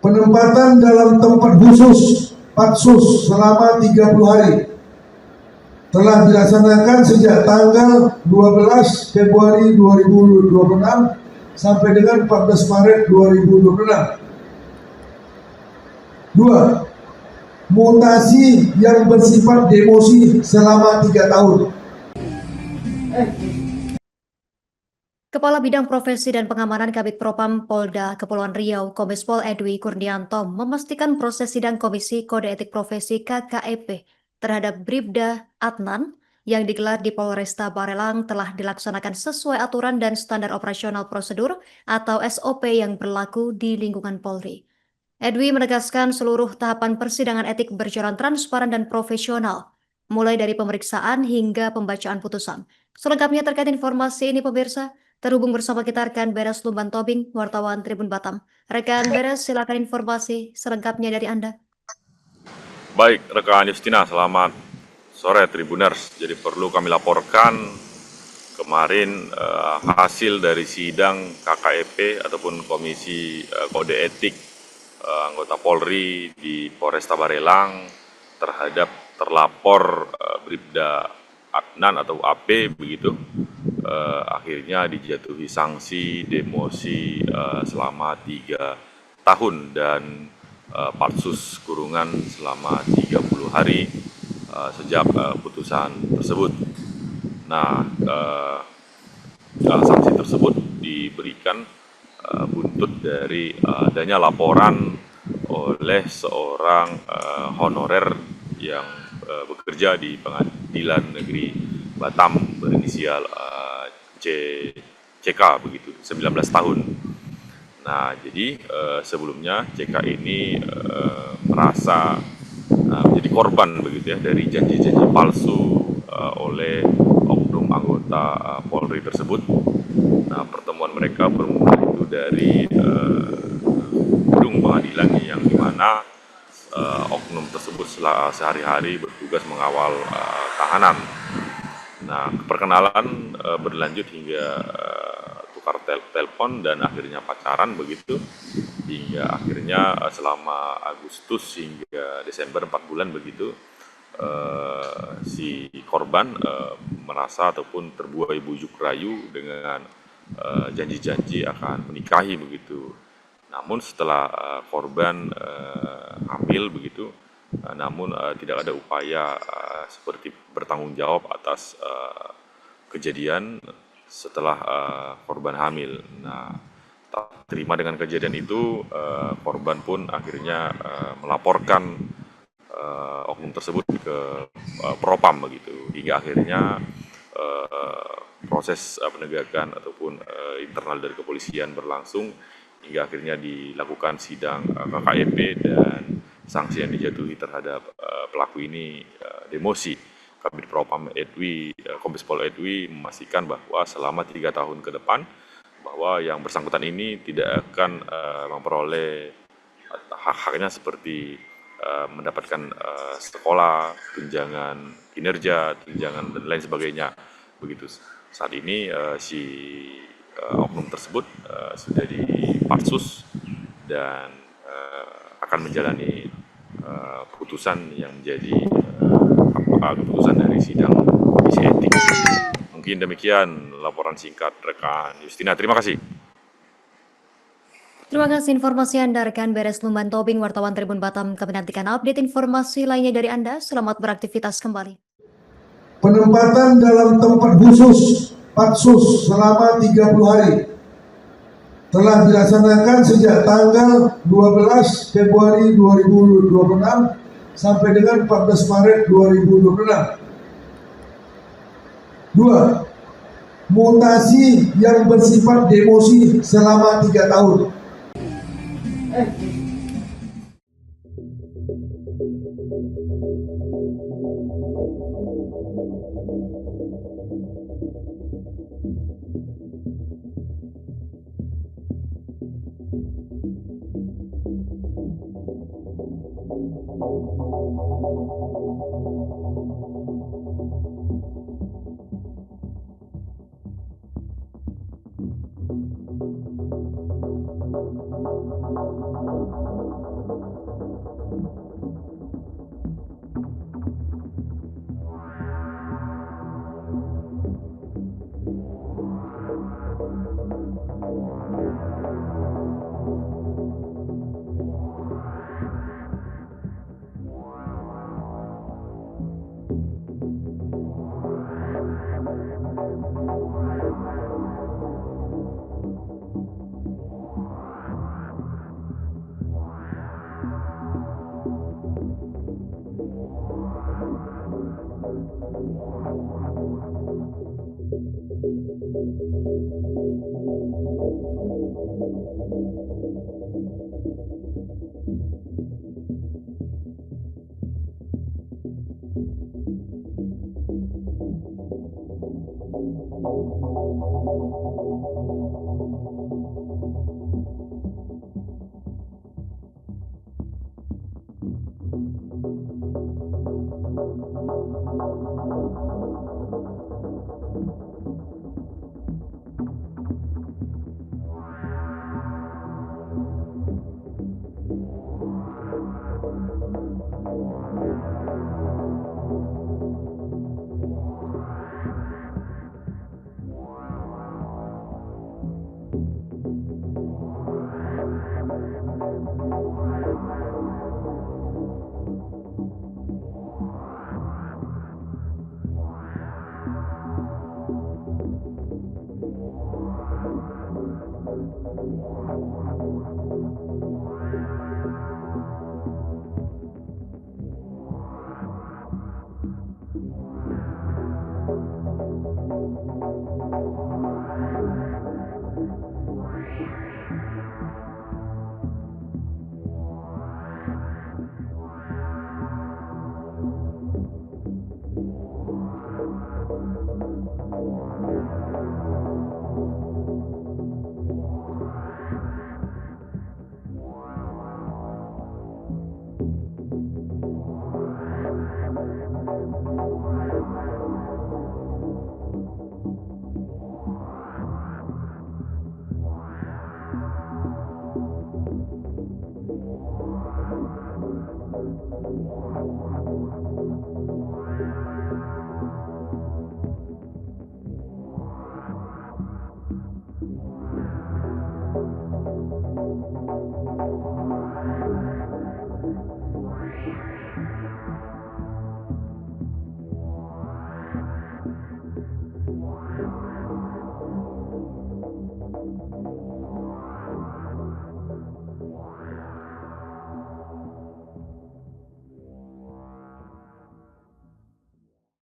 Penempatan dalam tempat khusus Patsus selama 30 hari telah dilaksanakan sejak tanggal 12 Februari 2026 sampai dengan 14 Maret 2026. 2. Mutasi yang bersifat demosi selama 3 tahun. Kepala Bidang Profesi dan Pengamanan Kabid Propam Polda Kepulauan Riau, Kombes Pol Edwi Kurnianto, memastikan proses sidang Komisi Kode Etik Profesi KKEP terhadap Bribda Adnan yang digelar di Polresta Barelang telah dilaksanakan sesuai aturan dan standar operasional prosedur atau SOP yang berlaku di lingkungan Polri. Edwi menegaskan seluruh tahapan persidangan etik berjalan transparan dan profesional, mulai dari pemeriksaan hingga pembacaan putusan. Selengkapnya terkait informasi ini, pemirsa, terhubung bersama kita rekan Beres Lumban Tobing, wartawan Tribun Batam. Rekan Beres, silakan informasi selengkapnya dari Anda. Baik, rekan Justina, selamat sore Tribuners. Jadi perlu kami laporkan kemarin hasil dari sidang KKEP ataupun Komisi Kode Etik anggota Polri di Polresta Barelang terhadap terlapor Bribda Adnan atau AP begitu. Akhirnya dijatuhi sanksi demosi selama 3 tahun dan patsus kurungan selama 30 hari sejak putusan tersebut. Nah, sanksi tersebut diberikan buntut dari adanya laporan oleh seorang honorer yang bekerja di Pengadilan Negeri Batam berinisial CK begitu, 19 tahun. Nah, jadi sebelumnya CK ini merasa menjadi korban begitu ya dari janji-janji palsu oleh oknum anggota Polri tersebut. Nah, pertemuan mereka bermula itu dari gedung pengadilan yang dimana oknum tersebut sehari-hari bertugas mengawal tahanan. Nah, perkenalan berlanjut hingga tukar telepon dan akhirnya pacaran begitu, hingga akhirnya selama Agustus hingga Desember 4 bulan begitu, si korban merasa ataupun terbuai bujuk rayu dengan janji-janji akan menikahi begitu. Namun setelah korban hamil begitu, namun tidak ada upaya seperti bertanggung jawab atas kejadian setelah korban hamil. Nah, tak terima dengan kejadian itu, korban pun akhirnya melaporkan oknum tersebut ke Propam begitu, hingga akhirnya proses penegakan ataupun internal dari kepolisian berlangsung hingga akhirnya dilakukan sidang KKEP dan sanksi yang dijatuhi terhadap pelaku ini demosi. Kabid Propam Edwi, Kombes Pol Edwi memastikan bahwa selama 3 tahun ke depan bahwa yang bersangkutan ini tidak akan memperoleh hak-haknya seperti mendapatkan sekolah, tunjangan kinerja, tunjangan dan lain sebagainya. Begitu. Saat ini si oknum tersebut sudah dipatsus dan akan menjalani putusan yang menjadi keputusan dari sidang komisi etik. Mungkin demikian laporan singkat rekan Justina. Terima kasih. Terima kasih informasi Anda, rekan Beres Lumban Tobing, wartawan Tribun Batam. Kami nantikan update informasi lainnya dari Anda. Selamat beraktivitas kembali. Penempatan dalam tempat khusus Patsus selama 30 hari telah dilaksanakan sejak tanggal 12 Februari 2026 sampai dengan 14 Maret 2026. 2. Mutasi yang bersifat demosi selama 3 tahun.